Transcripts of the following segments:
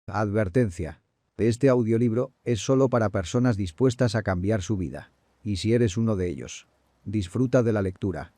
Advertencia. Este audiolibro es solo para personas dispuestas a cambiar su vida. Y si eres uno de ellos, disfruta de la lectura.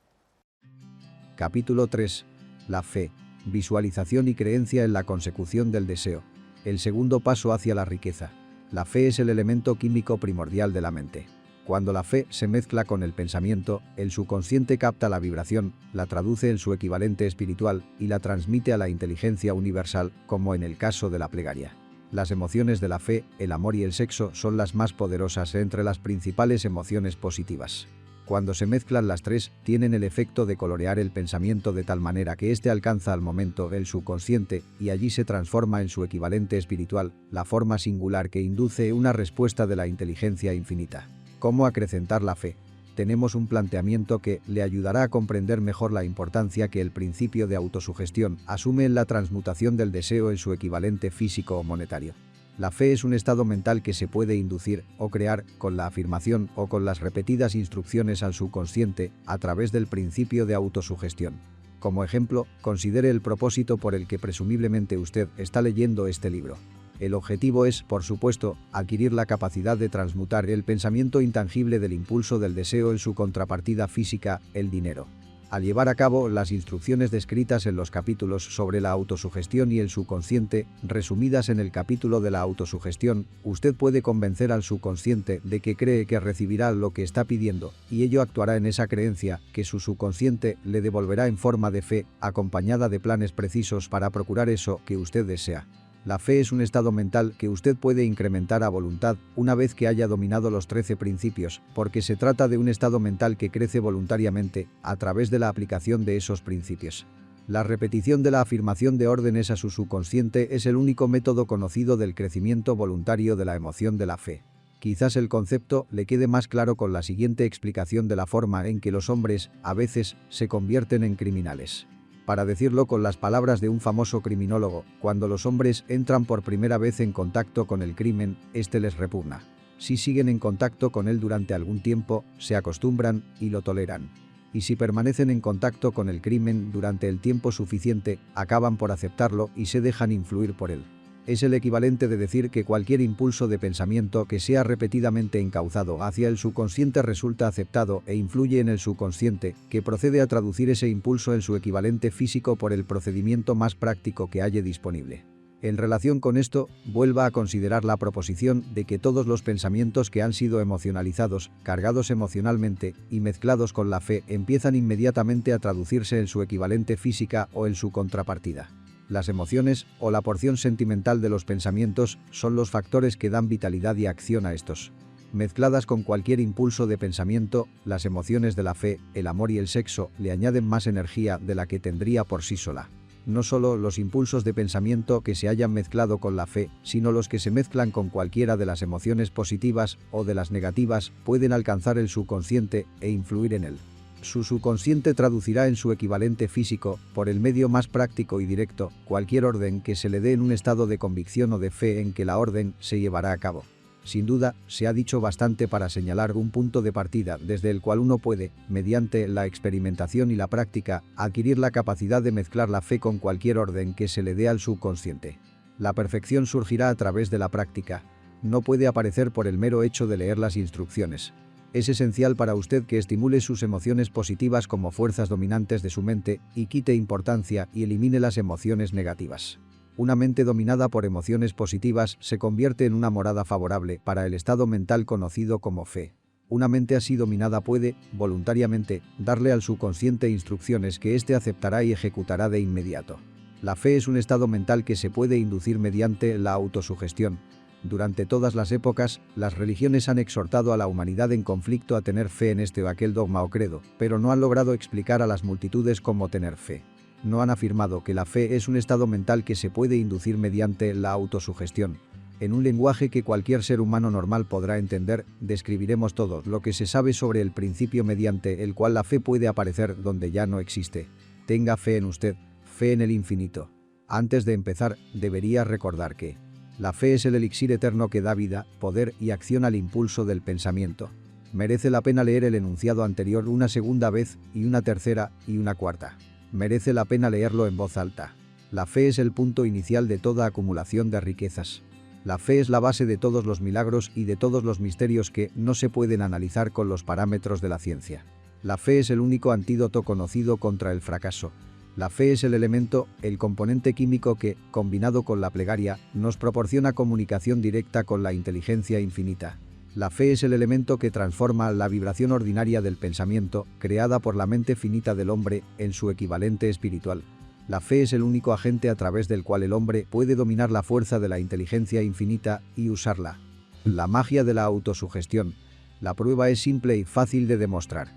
Capítulo 3. La fe, visualización y creencia en la consecución del deseo. El segundo paso hacia la riqueza. La fe es el elemento químico primordial de la mente. Cuando la fe se mezcla con el pensamiento, el subconsciente capta la vibración, la traduce en su equivalente espiritual y la transmite a la inteligencia universal, como en el caso de la plegaria. Las emociones de la fe, el amor y el sexo son las más poderosas entre las principales emociones positivas. Cuando se mezclan las tres, tienen el efecto de colorear el pensamiento de tal manera que éste alcanza al momento el subconsciente y allí se transforma en su equivalente espiritual, la forma singular que induce una respuesta de la inteligencia infinita. ¿Cómo acrecentar la fe? Tenemos un planteamiento que le ayudará a comprender mejor la importancia que el principio de autosugestión asume en la transmutación del deseo en su equivalente físico o monetario. La fe es un estado mental que se puede inducir o crear con la afirmación o con las repetidas instrucciones al subconsciente a través del principio de autosugestión. Como ejemplo, considere el propósito por el que presumiblemente usted está leyendo este libro. El objetivo es, por supuesto, adquirir la capacidad de transmutar el pensamiento intangible del impulso del deseo en su contrapartida física, el dinero. Al llevar a cabo las instrucciones descritas en los capítulos sobre la autosugestión y el subconsciente, resumidas en el capítulo de la autosugestión, usted puede convencer al subconsciente de que cree que recibirá lo que está pidiendo, y ello actuará en esa creencia que su subconsciente le devolverá en forma de fe, acompañada de planes precisos para procurar eso que usted desea. La fe es un estado mental que usted puede incrementar a voluntad una vez que haya dominado los 13 principios, porque se trata de un estado mental que crece voluntariamente a través de la aplicación de esos principios. La repetición de la afirmación de órdenes a su subconsciente es el único método conocido del crecimiento voluntario de la emoción de la fe. Quizás el concepto le quede más claro con la siguiente explicación de la forma en que los hombres, a veces, se convierten en criminales. Para decirlo con las palabras de un famoso criminólogo, cuando los hombres entran por primera vez en contacto con el crimen, este les repugna. Si siguen en contacto con él durante algún tiempo, se acostumbran y lo toleran. Y si permanecen en contacto con el crimen durante el tiempo suficiente, acaban por aceptarlo y se dejan influir por él. Es el equivalente de decir que cualquier impulso de pensamiento que sea repetidamente encauzado hacia el subconsciente resulta aceptado e influye en el subconsciente, que procede a traducir ese impulso en su equivalente físico por el procedimiento más práctico que haya disponible. En relación con esto, vuelva a considerar la proposición de que todos los pensamientos que han sido emocionalizados, cargados emocionalmente y mezclados con la fe empiezan inmediatamente a traducirse en su equivalente física o en su contrapartida. Las emociones, o la porción sentimental de los pensamientos, son los factores que dan vitalidad y acción a estos. Mezcladas con cualquier impulso de pensamiento, las emociones de la fe, el amor y el sexo le añaden más energía de la que tendría por sí sola. No solo los impulsos de pensamiento que se hayan mezclado con la fe, sino los que se mezclan con cualquiera de las emociones positivas o de las negativas, pueden alcanzar el subconsciente e influir en él. Su subconsciente traducirá en su equivalente físico, por el medio más práctico y directo, cualquier orden que se le dé en un estado de convicción o de fe en que la orden se llevará a cabo. Sin duda, se ha dicho bastante para señalar un punto de partida desde el cual uno puede, mediante la experimentación y la práctica, adquirir la capacidad de mezclar la fe con cualquier orden que se le dé al subconsciente. La perfección surgirá a través de la práctica. No puede aparecer por el mero hecho de leer las instrucciones. Es esencial para usted que estimule sus emociones positivas como fuerzas dominantes de su mente y quite importancia y elimine las emociones negativas. Una mente dominada por emociones positivas se convierte en una morada favorable para el estado mental conocido como fe. Una mente así dominada puede, voluntariamente, darle al subconsciente instrucciones que éste aceptará y ejecutará de inmediato. La fe es un estado mental que se puede inducir mediante la autosugestión. Durante todas las épocas, las religiones han exhortado a la humanidad en conflicto a tener fe en este o aquel dogma o credo, pero no han logrado explicar a las multitudes cómo tener fe. No han afirmado que la fe es un estado mental que se puede inducir mediante la autosugestión. En un lenguaje que cualquier ser humano normal podrá entender, describiremos todo lo que se sabe sobre el principio mediante el cual la fe puede aparecer donde ya no existe. Tenga fe en usted, fe en el infinito. Antes de empezar, debería recordar que la fe es el elixir eterno que da vida, poder y acción al impulso del pensamiento. Merece la pena leer el enunciado anterior una segunda vez, y una tercera, y una cuarta. Merece la pena leerlo en voz alta. La fe es el punto inicial de toda acumulación de riquezas. La fe es la base de todos los milagros y de todos los misterios que no se pueden analizar con los parámetros de la ciencia. La fe es el único antídoto conocido contra el fracaso. La fe es el elemento, el componente químico que, combinado con la plegaria, nos proporciona comunicación directa con la inteligencia infinita. La fe es el elemento que transforma la vibración ordinaria del pensamiento, creada por la mente finita del hombre, en su equivalente espiritual. La fe es el único agente a través del cual el hombre puede dominar la fuerza de la inteligencia infinita y usarla. La magia de la autosugestión. La prueba es simple y fácil de demostrar.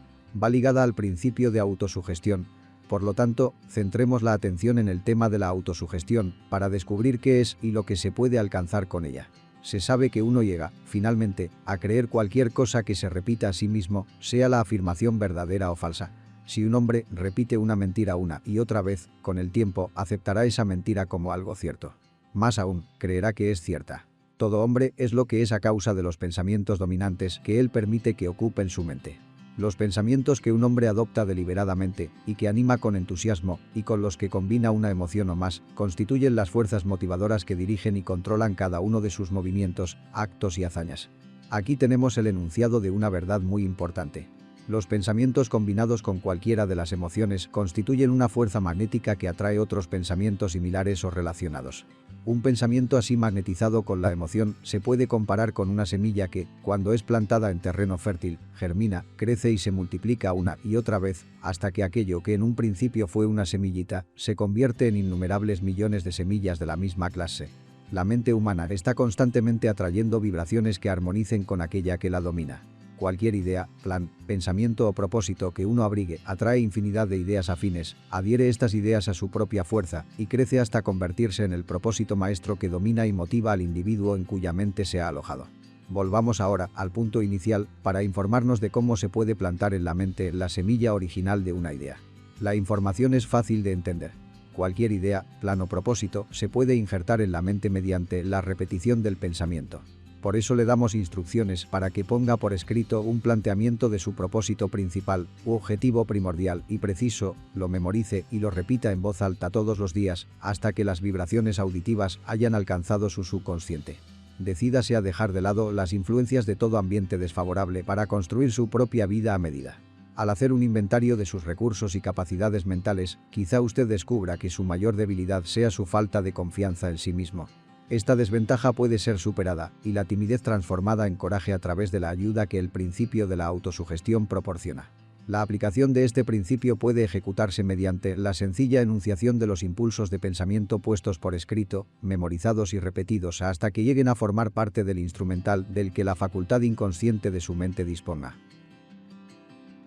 Va ligada al principio de autosugestión. Por lo tanto, centremos la atención en el tema de la autosugestión para descubrir qué es y lo que se puede alcanzar con ella. Se sabe que uno llega, finalmente, a creer cualquier cosa que se repita a sí mismo, sea la afirmación verdadera o falsa. Si un hombre repite una mentira una y otra vez, con el tiempo aceptará esa mentira como algo cierto. Más aún, creerá que es cierta. Todo hombre es lo que es a causa de los pensamientos dominantes que él permite que ocupen su mente. Los pensamientos que un hombre adopta deliberadamente y que anima con entusiasmo y con los que combina una emoción o más, constituyen las fuerzas motivadoras que dirigen y controlan cada uno de sus movimientos, actos y hazañas. Aquí tenemos el enunciado de una verdad muy importante. Los pensamientos combinados con cualquiera de las emociones constituyen una fuerza magnética que atrae otros pensamientos similares o relacionados. Un pensamiento así magnetizado con la emoción se puede comparar con una semilla que, cuando es plantada en terreno fértil, germina, crece y se multiplica una y otra vez, hasta que aquello que en un principio fue una semillita, se convierte en innumerables millones de semillas de la misma clase. La mente humana está constantemente atrayendo vibraciones que armonicen con aquella que la domina. Cualquier idea, plan, pensamiento o propósito que uno abrigue atrae infinidad de ideas afines, adhiere estas ideas a su propia fuerza y crece hasta convertirse en el propósito maestro que domina y motiva al individuo en cuya mente se ha alojado. Volvamos ahora al punto inicial para informarnos de cómo se puede plantar en la mente la semilla original de una idea. La información es fácil de entender. Cualquier idea, plan o propósito se puede injertar en la mente mediante la repetición del pensamiento. Por eso le damos instrucciones para que ponga por escrito un planteamiento de su propósito principal u objetivo primordial y preciso, lo memorice y lo repita en voz alta todos los días hasta que las vibraciones auditivas hayan alcanzado su subconsciente. Decídase a dejar de lado las influencias de todo ambiente desfavorable para construir su propia vida a medida. Al hacer un inventario de sus recursos y capacidades mentales, quizá usted descubra que su mayor debilidad sea su falta de confianza en sí mismo. Esta desventaja puede ser superada y la timidez transformada en coraje a través de la ayuda que el principio de la autosugestión proporciona. La aplicación de este principio puede ejecutarse mediante la sencilla enunciación de los impulsos de pensamiento puestos por escrito, memorizados y repetidos hasta que lleguen a formar parte del instrumental del que la facultad inconsciente de su mente disponga.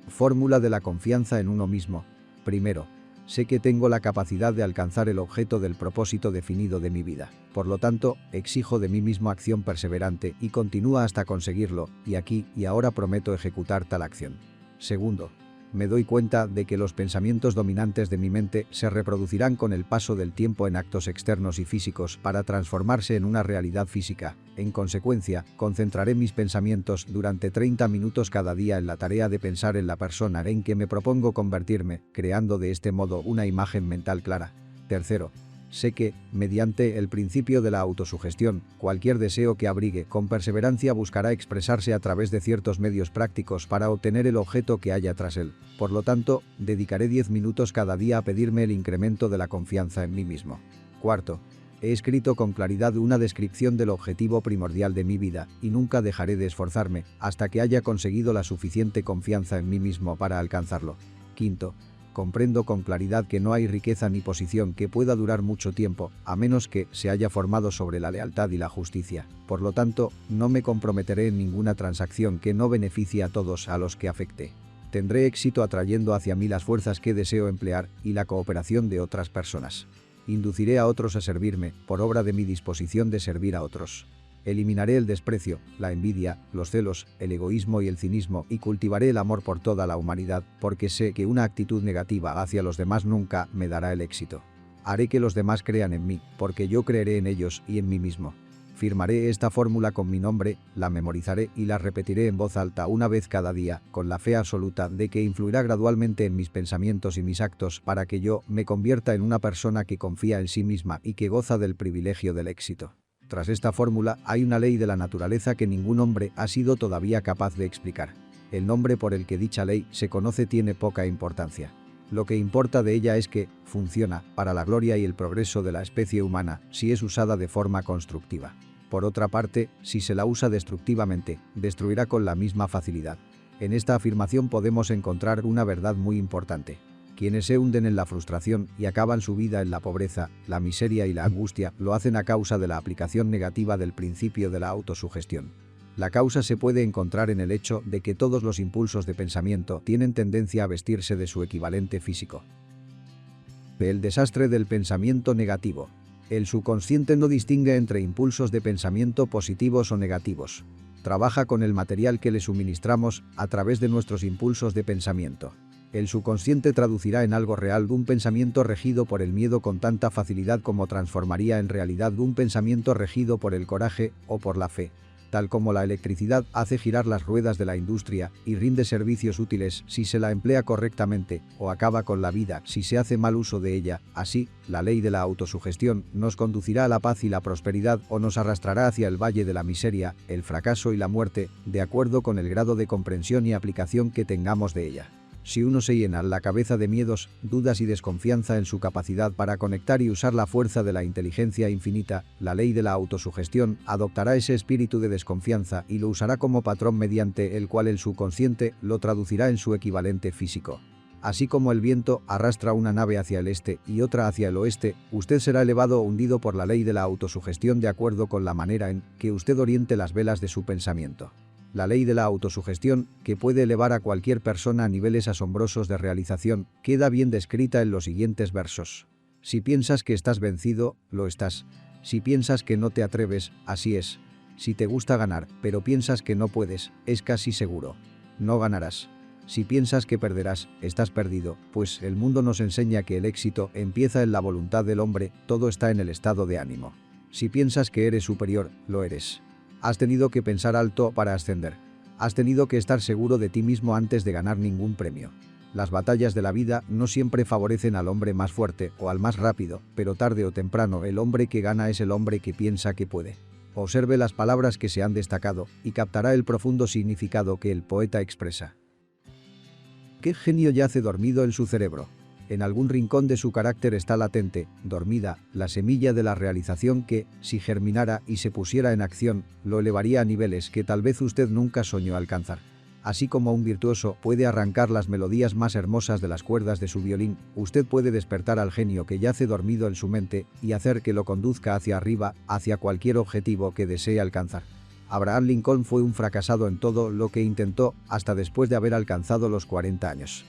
Fórmula de la confianza en uno mismo. Primero, sé que tengo la capacidad de alcanzar el objeto del propósito definido de mi vida. Por lo tanto, exijo de mí mismo acción perseverante y continúa hasta conseguirlo, y aquí y ahora prometo ejecutar tal acción. Segundo, me doy cuenta de que los pensamientos dominantes de mi mente se reproducirán con el paso del tiempo en actos externos y físicos para transformarse en una realidad física. En consecuencia, concentraré mis pensamientos durante 30 minutos cada día en la tarea de pensar en la persona en que me propongo convertirme, creando de este modo una imagen mental clara. Tercero, sé que, mediante el principio de la autosugestión, cualquier deseo que abrigue con perseverancia buscará expresarse a través de ciertos medios prácticos para obtener el objeto que haya tras él. Por lo tanto, dedicaré 10 minutos cada día a pedirme el incremento de la confianza en mí mismo. Cuarto, he escrito con claridad una descripción del objetivo primordial de mi vida y nunca dejaré de esforzarme hasta que haya conseguido la suficiente confianza en mí mismo para alcanzarlo. Quinto, comprendo con claridad que no hay riqueza ni posición que pueda durar mucho tiempo, a menos que se haya formado sobre la lealtad y la justicia. Por lo tanto, no me comprometeré en ninguna transacción que no beneficie a todos a los que afecte. Tendré éxito atrayendo hacia mí las fuerzas que deseo emplear y la cooperación de otras personas. Induciré a otros a servirme, por obra de mi disposición de servir a otros. Eliminaré el desprecio, la envidia, los celos, el egoísmo y el cinismo y cultivaré el amor por toda la humanidad, porque sé que una actitud negativa hacia los demás nunca me dará el éxito. Haré que los demás crean en mí, porque yo creeré en ellos y en mí mismo. Firmaré esta fórmula con mi nombre, la memorizaré y la repetiré en voz alta una vez cada día, con la fe absoluta de que influirá gradualmente en mis pensamientos y mis actos para que yo me convierta en una persona que confía en sí misma y que goza del privilegio del éxito. Tras esta fórmula hay una ley de la naturaleza que ningún hombre ha sido todavía capaz de explicar. El nombre por el que dicha ley se conoce tiene poca importancia. Lo que importa de ella es que funciona para la gloria y el progreso de la especie humana si es usada de forma constructiva. Por otra parte, si se la usa destructivamente, destruirá con la misma facilidad. En esta afirmación podemos encontrar una verdad muy importante. Quienes se hunden en la frustración y acaban su vida en la pobreza, la miseria y la angustia lo hacen a causa de la aplicación negativa del principio de la autosugestión. La causa se puede encontrar en el hecho de que todos los impulsos de pensamiento tienen tendencia a vestirse de su equivalente físico. El desastre del pensamiento negativo. El subconsciente no distingue entre impulsos de pensamiento positivos o negativos. Trabaja con el material que le suministramos a través de nuestros impulsos de pensamiento. El subconsciente traducirá en algo real un pensamiento regido por el miedo con tanta facilidad como transformaría en realidad un pensamiento regido por el coraje o por la fe. Tal como la electricidad hace girar las ruedas de la industria y rinde servicios útiles si se la emplea correctamente, o acaba con la vida si se hace mal uso de ella, así, la ley de la autosugestión nos conducirá a la paz y la prosperidad o nos arrastrará hacia el valle de la miseria, el fracaso y la muerte, de acuerdo con el grado de comprensión y aplicación que tengamos de ella. Si uno se llena la cabeza de miedos, dudas y desconfianza en su capacidad para conectar y usar la fuerza de la inteligencia infinita, la ley de la autosugestión adoptará ese espíritu de desconfianza y lo usará como patrón mediante el cual el subconsciente lo traducirá en su equivalente físico. Así como el viento arrastra una nave hacia el este y otra hacia el oeste, usted será elevado o hundido por la ley de la autosugestión de acuerdo con la manera en que usted oriente las velas de su pensamiento. La ley de la autosugestión, que puede elevar a cualquier persona a niveles asombrosos de realización, queda bien descrita en los siguientes versos. Si piensas que estás vencido, lo estás. Si piensas que no te atreves, así es. Si te gusta ganar, pero piensas que no puedes, es casi seguro. No ganarás. Si piensas que perderás, estás perdido, pues el mundo nos enseña que el éxito empieza en la voluntad del hombre, todo está en el estado de ánimo. Si piensas que eres superior, lo eres. Has tenido que pensar alto para ascender. Has tenido que estar seguro de ti mismo antes de ganar ningún premio. Las batallas de la vida no siempre favorecen al hombre más fuerte o al más rápido, pero tarde o temprano el hombre que gana es el hombre que piensa que puede. Observe las palabras que se han destacado y captará el profundo significado que el poeta expresa. ¿Qué genio yace dormido en su cerebro? En algún rincón de su carácter está latente, dormida, la semilla de la realización que, si germinara y se pusiera en acción, lo elevaría a niveles que tal vez usted nunca soñó alcanzar. Así como un virtuoso puede arrancar las melodías más hermosas de las cuerdas de su violín, usted puede despertar al genio que yace dormido en su mente y hacer que lo conduzca hacia arriba, hacia cualquier objetivo que desee alcanzar. Abraham Lincoln fue un fracasado en todo lo que intentó hasta después de haber alcanzado los 40 años.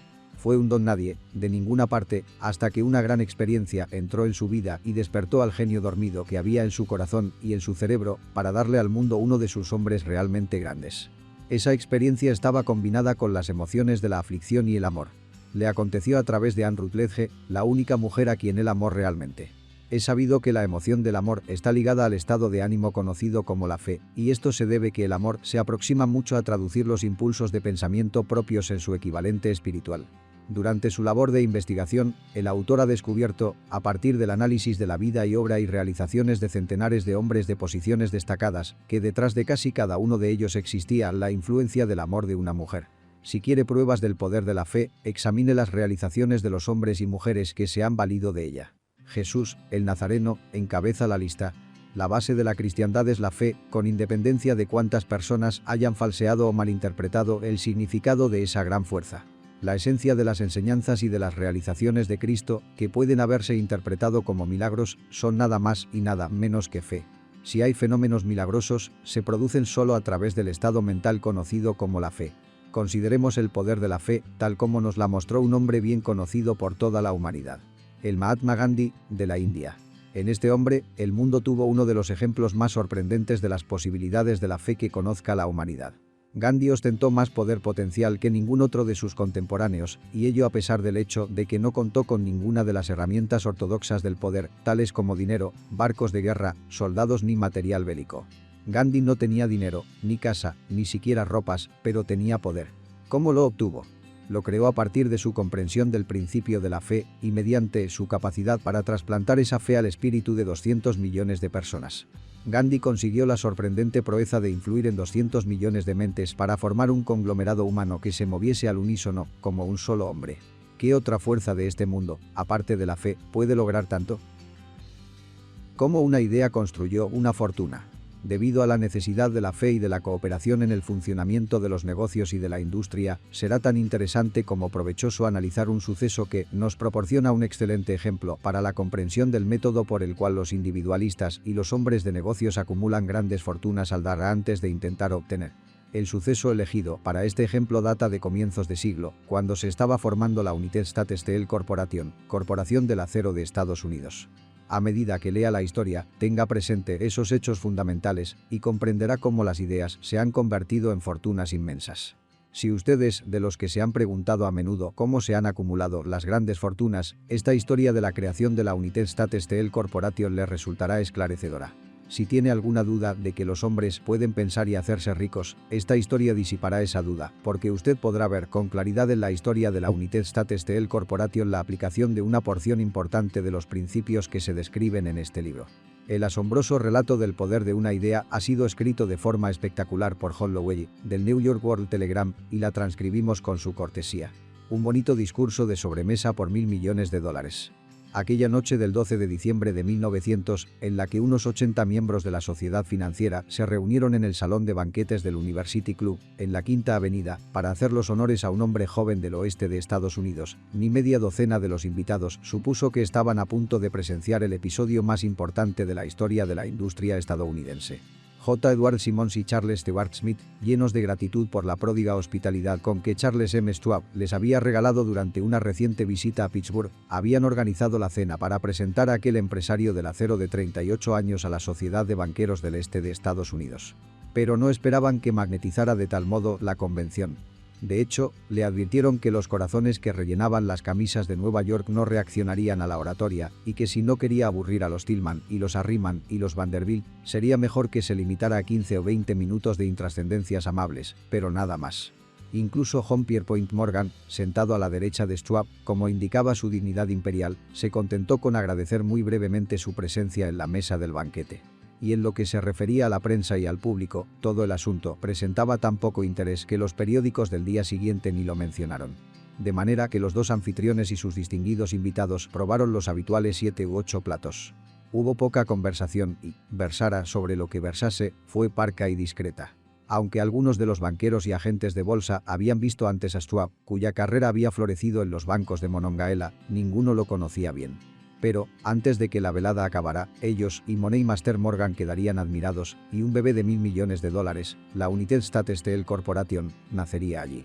Fue un don nadie, de ninguna parte, hasta que una gran experiencia entró en su vida y despertó al genio dormido que había en su corazón y en su cerebro para darle al mundo uno de sus hombres realmente grandes. Esa experiencia estaba combinada con las emociones de la aflicción y el amor. Le aconteció a través de Anne Rutledge, la única mujer a quien él amó realmente. Es sabido que la emoción del amor está ligada al estado de ánimo conocido como la fe, y esto se debe que el amor se aproxima mucho a traducir los impulsos de pensamiento propios en su equivalente espiritual. Durante su labor de investigación, el autor ha descubierto, a partir del análisis de la vida y obra y realizaciones de centenares de hombres de posiciones destacadas, que detrás de casi cada uno de ellos existía la influencia del amor de una mujer. Si quiere pruebas del poder de la fe, examine las realizaciones de los hombres y mujeres que se han valido de ella. Jesús, el Nazareno, encabeza la lista. La base de la cristiandad es la fe, con independencia de cuántas personas hayan falseado o malinterpretado el significado de esa gran fuerza. La esencia de las enseñanzas y de las realizaciones de Cristo, que pueden haberse interpretado como milagros, son nada más y nada menos que fe. Si hay fenómenos milagrosos, se producen solo a través del estado mental conocido como la fe. Consideremos el poder de la fe, tal como nos la mostró un hombre bien conocido por toda la humanidad. El Mahatma Gandhi, de la India. En este hombre, el mundo tuvo uno de los ejemplos más sorprendentes de las posibilidades de la fe que conozca la humanidad. Gandhi ostentó más poder potencial que ningún otro de sus contemporáneos, y ello a pesar del hecho de que no contó con ninguna de las herramientas ortodoxas del poder, tales como dinero, barcos de guerra, soldados ni material bélico. Gandhi no tenía dinero, ni casa, ni siquiera ropas, pero tenía poder. ¿Cómo lo obtuvo? Lo creó a partir de su comprensión del principio de la fe y mediante su capacidad para trasplantar esa fe al espíritu de 200 millones de personas. Gandhi consiguió la sorprendente proeza de influir en 200 millones de mentes para formar un conglomerado humano que se moviese al unísono, como un solo hombre. ¿Qué otra fuerza de este mundo, aparte de la fe, puede lograr tanto? ¿Cómo una idea construyó una fortuna? Debido a la necesidad de la fe y de la cooperación en el funcionamiento de los negocios y de la industria, será tan interesante como provechoso analizar un suceso que nos proporciona un excelente ejemplo para la comprensión del método por el cual los individualistas y los hombres de negocios acumulan grandes fortunas al dar antes de intentar obtener. El suceso elegido para este ejemplo data de comienzos de siglo, cuando se estaba formando la United States Steel Corporation, Corporación del Acero de Estados Unidos. A medida que lea la historia, tenga presente esos hechos fundamentales y comprenderá cómo las ideas se han convertido en fortunas inmensas. Si ustedes de los que se han preguntado a menudo cómo se han acumulado las grandes fortunas, esta historia de la creación de la United States Steel Corporation les resultará esclarecedora. Si tiene alguna duda de que los hombres pueden pensar y hacerse ricos, esta historia disipará esa duda, porque usted podrá ver con claridad en la historia de la United States Steel Corporation la aplicación de una porción importante de los principios que se describen en este libro. El asombroso relato del poder de una idea ha sido escrito de forma espectacular por John Lowery, del New York World Telegram, y la transcribimos con su cortesía. Un bonito discurso de sobremesa por $1.000 millones. Aquella noche del 12 de diciembre de 1900, en la que unos 80 miembros de la sociedad financiera se reunieron en el salón de banquetes del University Club, en la Quinta Avenida, para hacer los honores a un hombre joven del oeste de Estados Unidos, ni media docena de los invitados supuso que estaban a punto de presenciar el episodio más importante de la historia de la industria estadounidense. J. Edward Simmons y Charles Stewart Smith, llenos de gratitud por la pródiga hospitalidad con que Charles M. Schwab les había regalado durante una reciente visita a Pittsburgh, habían organizado la cena para presentar a aquel empresario del acero de 38 años a la Sociedad de Banqueros del Este de Estados Unidos. Pero no esperaban que magnetizara de tal modo la convención. De hecho, le advirtieron que los corazones que rellenaban las camisas de Nueva York no reaccionarían a la oratoria, y que si no quería aburrir a los Tillman y los Harriman y los Vanderbilt, sería mejor que se limitara a 15 o 20 minutos de intrascendencias amables, pero nada más. Incluso John Pierpont Morgan, sentado a la derecha de Schwab, como indicaba su dignidad imperial, se contentó con agradecer muy brevemente su presencia en la mesa del banquete. Y en lo que se refería a la prensa y al público, todo el asunto presentaba tan poco interés que los periódicos del día siguiente ni lo mencionaron. De manera que los dos anfitriones y sus distinguidos invitados probaron los habituales 7 u 8 platos. Hubo poca conversación y, versara sobre lo que versase, fue parca y discreta. Aunque algunos de los banqueros y agentes de bolsa habían visto antes a Schwab, cuya carrera había florecido en los bancos de Monongahela, ninguno lo conocía bien. Pero, antes de que la velada acabara, ellos y Moneymaster Morgan quedarían admirados, y un bebé de $1.000 millones, la United States Steel Corporation, nacería allí.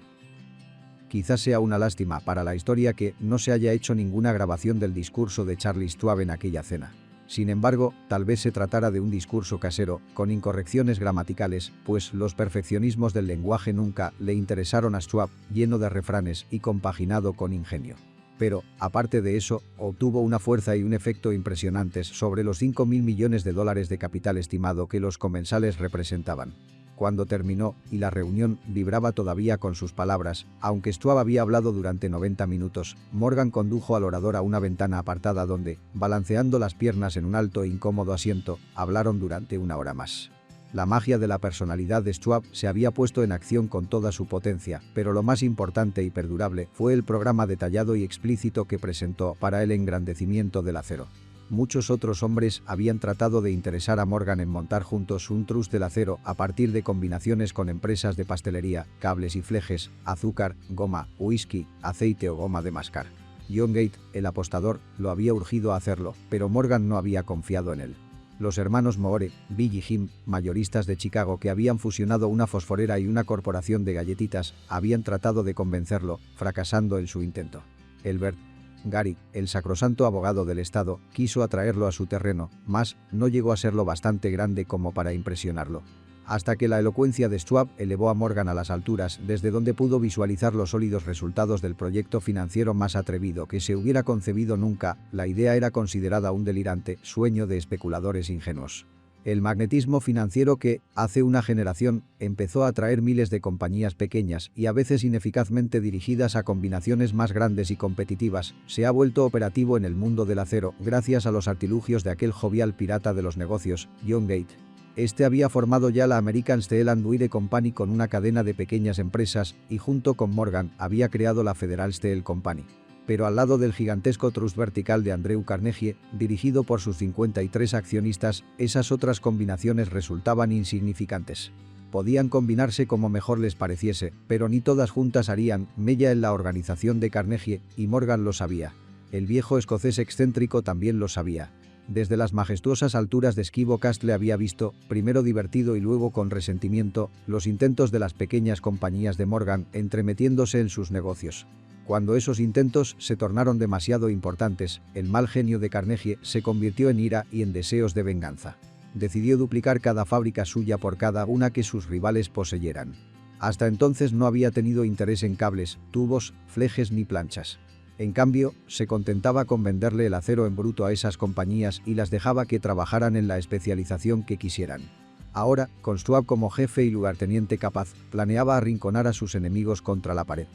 Quizás sea una lástima para la historia que no se haya hecho ninguna grabación del discurso de Charles Schwab en aquella cena. Sin embargo, tal vez se tratara de un discurso casero, con incorrecciones gramaticales, pues los perfeccionismos del lenguaje nunca le interesaron a Schwab, lleno de refranes y compaginado con ingenio. Pero, aparte de eso, obtuvo una fuerza y un efecto impresionantes sobre los $5.000 millones de capital estimado que los comensales representaban. Cuando terminó, y la reunión vibraba todavía con sus palabras, aunque Schwab había hablado durante 90 minutos, Morgan condujo al orador a una ventana apartada donde, balanceando las piernas en un alto e incómodo asiento, hablaron durante 1 hora más. La magia de la personalidad de Schwab se había puesto en acción con toda su potencia, pero lo más importante y perdurable fue el programa detallado y explícito que presentó para el engrandecimiento del acero. Muchos otros hombres habían tratado de interesar a Morgan en montar juntos un trust del acero a partir de combinaciones con empresas de pastelería, cables y flejes, azúcar, goma, whisky, aceite o goma de mascar. John Gate, el apostador, lo había urgido a hacerlo, pero Morgan no había confiado en él. Los hermanos Moore, Bill y Jim, mayoristas de Chicago que habían fusionado una fosforera y una corporación de galletitas, habían tratado de convencerlo, fracasando en su intento. Elbert Gary, el sacrosanto abogado del Estado, quiso atraerlo a su terreno, mas no llegó a ser lo bastante grande como para impresionarlo. hasta que la elocuencia de Schwab elevó a Morgan a las alturas desde donde pudo visualizar los sólidos resultados del proyecto financiero más atrevido que se hubiera concebido nunca. La idea era considerada un delirante sueño de especuladores ingenuos. El magnetismo financiero que, hace una generación, empezó a atraer miles de compañías pequeñas y a veces ineficazmente dirigidas a combinaciones más grandes y competitivas, se ha vuelto operativo en el mundo del acero gracias a los artilugios de aquel jovial pirata de los negocios, John Gate. Este había formado ya la American Steel and Wire Company con una cadena de pequeñas empresas y junto con Morgan había creado la Federal Steel Company. Pero al lado del gigantesco trust vertical de Andrew Carnegie, dirigido por sus 53 accionistas, esas otras combinaciones resultaban insignificantes. Podían combinarse como mejor les pareciese, pero ni todas juntas harían mella en la organización de Carnegie, y Morgan lo sabía. El viejo escocés excéntrico también lo sabía. Desde las majestuosas alturas de Skibo Castle había visto, primero divertido y luego con resentimiento, los intentos de las pequeñas compañías de Morgan entremetiéndose en sus negocios. Cuando esos intentos se tornaron demasiado importantes, el mal genio de Carnegie se convirtió en ira y en deseos de venganza. Decidió duplicar cada fábrica suya por cada una que sus rivales poseyeran. Hasta entonces no había tenido interés en cables, tubos, flejes ni planchas. En cambio, se contentaba con venderle el acero en bruto a esas compañías y las dejaba que trabajaran en la especialización que quisieran. Ahora, con Schwab como jefe y lugarteniente capaz, planeaba arrinconar a sus enemigos contra la pared.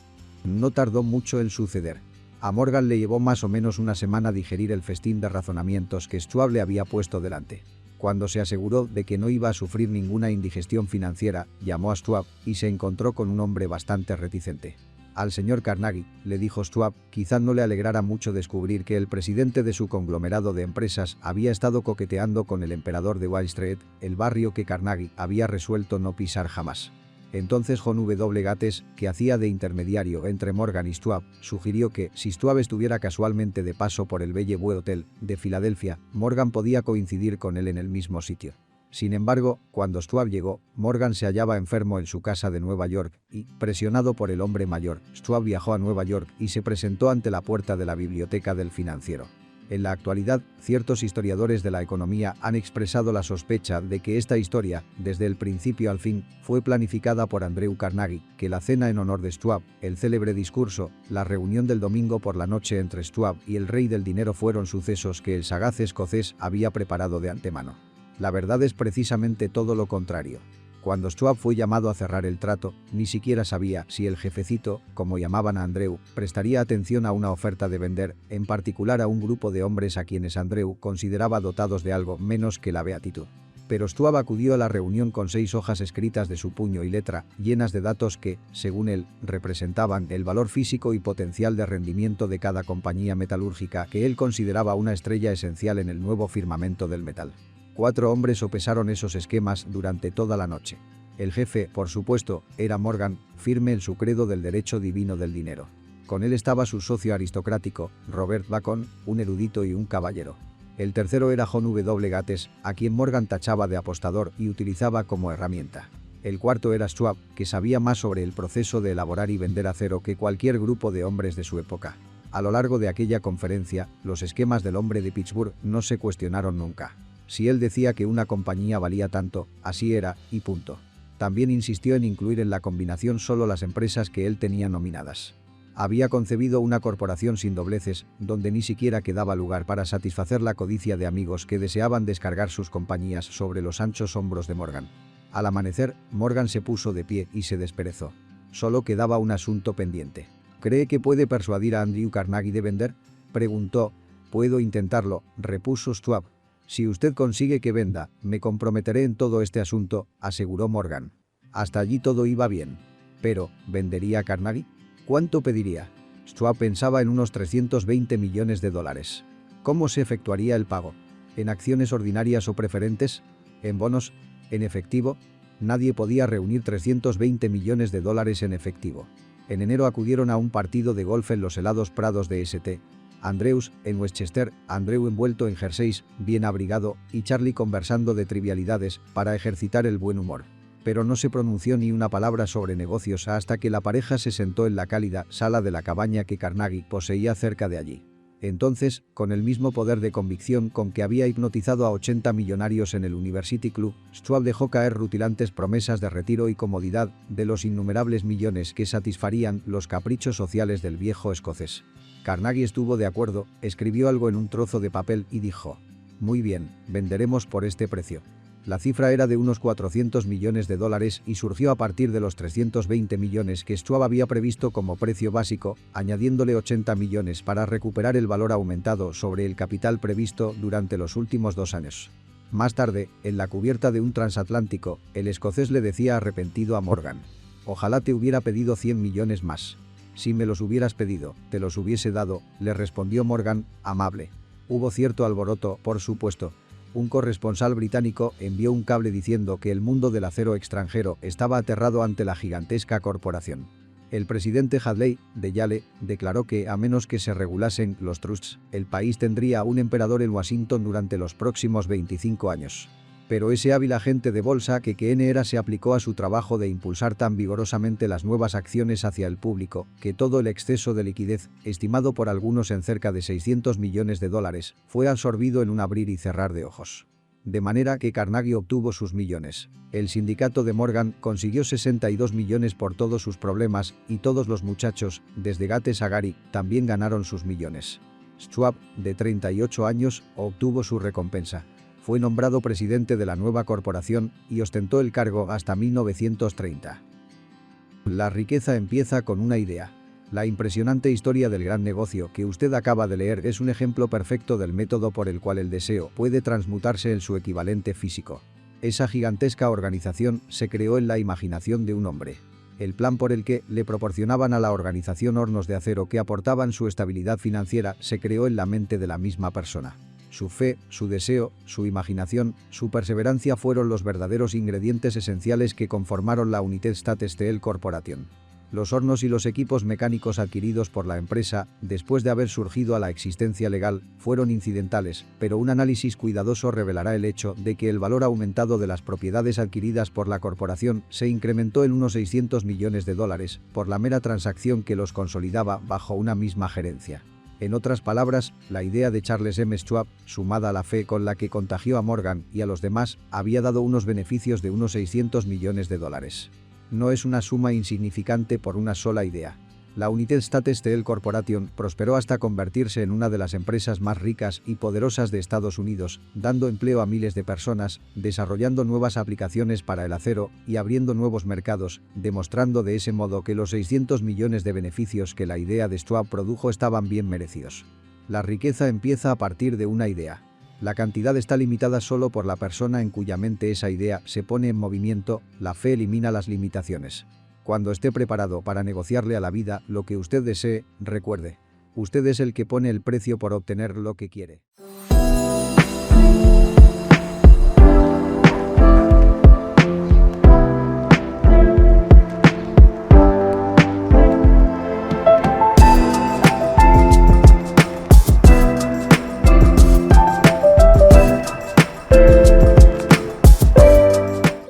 No tardó mucho en suceder. A Morgan le llevó más o menos una semana digerir el festín de razonamientos que Schwab le había puesto delante. Cuando se aseguró de que no iba a sufrir ninguna indigestión financiera, llamó a Schwab y se encontró con un hombre bastante reticente. Al señor Carnegie, le dijo Schwab, quizá no le alegrara mucho descubrir que el presidente de su conglomerado de empresas había estado coqueteando con el emperador de Wall Street, el barrio que Carnegie había resuelto no pisar jamás. Entonces John W. Gates, que hacía de intermediario entre Morgan y Schwab, sugirió que, si Schwab estuviera casualmente de paso por el Bellevue Hotel de Filadelfia, Morgan podía coincidir con él en el mismo sitio. Sin embargo, cuando Schwab llegó, Morgan se hallaba enfermo en su casa de Nueva York y, presionado por el hombre mayor, Schwab viajó a Nueva York y se presentó ante la puerta de la biblioteca del financiero. En la actualidad, ciertos historiadores de la economía han expresado la sospecha de que esta historia, desde el principio al fin, fue planificada por Andrew Carnegie, que la cena en honor de Schwab, el célebre discurso, la reunión del domingo por la noche entre Schwab y el rey del dinero fueron sucesos que el sagaz escocés había preparado de antemano. La verdad es precisamente todo lo contrario. Cuando Schwab fue llamado a cerrar el trato, ni siquiera sabía si el jefecito, como llamaban a Andrew, prestaría atención a una oferta de vender, en particular a un grupo de hombres a quienes Andrew consideraba dotados de algo menos que la beatitud. Pero Schwab acudió a la reunión con 6 hojas escritas de su puño y letra, llenas de datos que, según él, representaban el valor físico y potencial de rendimiento de cada compañía metalúrgica que él consideraba una estrella esencial en el nuevo firmamento del metal. 4 hombres sopesaron esos esquemas durante toda la noche. El jefe, por supuesto, era Morgan, firme en su credo del derecho divino del dinero. Con él estaba su socio aristocrático, Robert Bacon, un erudito y un caballero. El tercero era John W. Gates, a quien Morgan tachaba de apostador y utilizaba como herramienta. El cuarto era Schwab, que sabía más sobre el proceso de elaborar y vender acero que cualquier grupo de hombres de su época. A lo largo de aquella conferencia, los esquemas del hombre de Pittsburgh no se cuestionaron nunca. Si él decía que una compañía valía tanto, así era, y punto. También insistió en incluir en la combinación solo las empresas que él tenía nominadas. Había concebido una corporación sin dobleces, donde ni siquiera quedaba lugar para satisfacer la codicia de amigos que deseaban descargar sus compañías sobre los anchos hombros de Morgan. Al amanecer, Morgan se puso de pie y se desperezó. Solo quedaba un asunto pendiente. ¿Cree que puede persuadir a Andrew Carnegie de vender?, preguntó. Puedo intentarlo, repuso Schwab. Si usted consigue que venda, me comprometeré en todo este asunto, aseguró Morgan. Hasta allí todo iba bien. Pero, ¿vendería a Carnegie? ¿Cuánto pediría? Schwab pensaba en unos 320 millones de dólares. ¿Cómo se efectuaría el pago? ¿En acciones ordinarias o preferentes? ¿En bonos? ¿En efectivo? Nadie podía reunir 320 millones de dólares en efectivo. En enero acudieron a un partido de golf en los helados prados de St. Andrews, en Westchester, Andrew envuelto en jerseys, bien abrigado, y Charlie conversando de trivialidades para ejercitar el buen humor. Pero no se pronunció ni una palabra sobre negocios hasta que la pareja se sentó en la cálida sala de la cabaña que Carnegie poseía cerca de allí. Entonces, con el mismo poder de convicción con que había hipnotizado a 80 millonarios en el University Club, Schwab dejó caer rutilantes promesas de retiro y comodidad de los innumerables millones que satisfarían los caprichos sociales del viejo escocés. Carnegie estuvo de acuerdo, escribió algo en un trozo de papel y dijo: «Muy bien, venderemos por este precio». La cifra era de unos 400 millones de dólares y surgió a partir de los 320 millones que Schwab había previsto como precio básico, añadiéndole 80 millones para recuperar el valor aumentado sobre el capital previsto durante los últimos 2 años. Más tarde, en la cubierta de un transatlántico, el escocés le decía arrepentido a Morgan: «Ojalá te hubiera pedido 100 millones más». «Si me los hubieras pedido, te los hubiese dado», le respondió Morgan, amable. Hubo cierto alboroto, por supuesto. Un corresponsal británico envió un cable diciendo que el mundo del acero extranjero estaba aterrado ante la gigantesca corporación. El presidente Hadley, de Yale, declaró que, a menos que se regulasen los trusts, el país tendría un emperador en Washington durante los próximos 25 años. Pero ese hábil agente de bolsa que era se aplicó a su trabajo de impulsar tan vigorosamente las nuevas acciones hacia el público, que todo el exceso de liquidez, estimado por algunos en cerca de 600 millones de dólares, fue absorbido en un abrir y cerrar de ojos. De manera que Carnegie obtuvo sus millones. El sindicato de Morgan consiguió 62 millones por todos sus problemas, y todos los muchachos, desde Gates a Gary, también ganaron sus millones. Schwab, de 38 años, obtuvo su recompensa. Fue nombrado presidente de la nueva corporación y ostentó el cargo hasta 1930. La riqueza empieza con una idea. La impresionante historia del gran negocio que usted acaba de leer es un ejemplo perfecto del método por el cual el deseo puede transmutarse en su equivalente físico. Esa gigantesca organización se creó en la imaginación de un hombre. El plan por el que le proporcionaban a la organización hornos de acero que aportaban su estabilidad financiera se creó en la mente de la misma persona. Su fe, su deseo, su imaginación, su perseverancia fueron los verdaderos ingredientes esenciales que conformaron la United States Steel Corporation. Los hornos y los equipos mecánicos adquiridos por la empresa, después de haber surgido a la existencia legal, fueron incidentales, pero un análisis cuidadoso revelará el hecho de que el valor aumentado de las propiedades adquiridas por la corporación se incrementó en unos 600 millones de dólares por la mera transacción que los consolidaba bajo una misma gerencia. En otras palabras, la idea de Charles M. Schwab, sumada a la fe con la que contagió a Morgan y a los demás, había dado unos beneficios de unos 600 millones de dólares. No es una suma insignificante por una sola idea. La United States Steel Corporation prosperó hasta convertirse en una de las empresas más ricas y poderosas de Estados Unidos, dando empleo a miles de personas, desarrollando nuevas aplicaciones para el acero y abriendo nuevos mercados, demostrando de ese modo que los 600 millones de beneficios que la idea de Schwab produjo estaban bien merecidos. La riqueza empieza a partir de una idea. La cantidad está limitada solo por la persona en cuya mente esa idea se pone en movimiento. La fe elimina las limitaciones. Cuando esté preparado para negociarle a la vida lo que usted desee, recuerde, usted es el que pone el precio por obtener lo que quiere.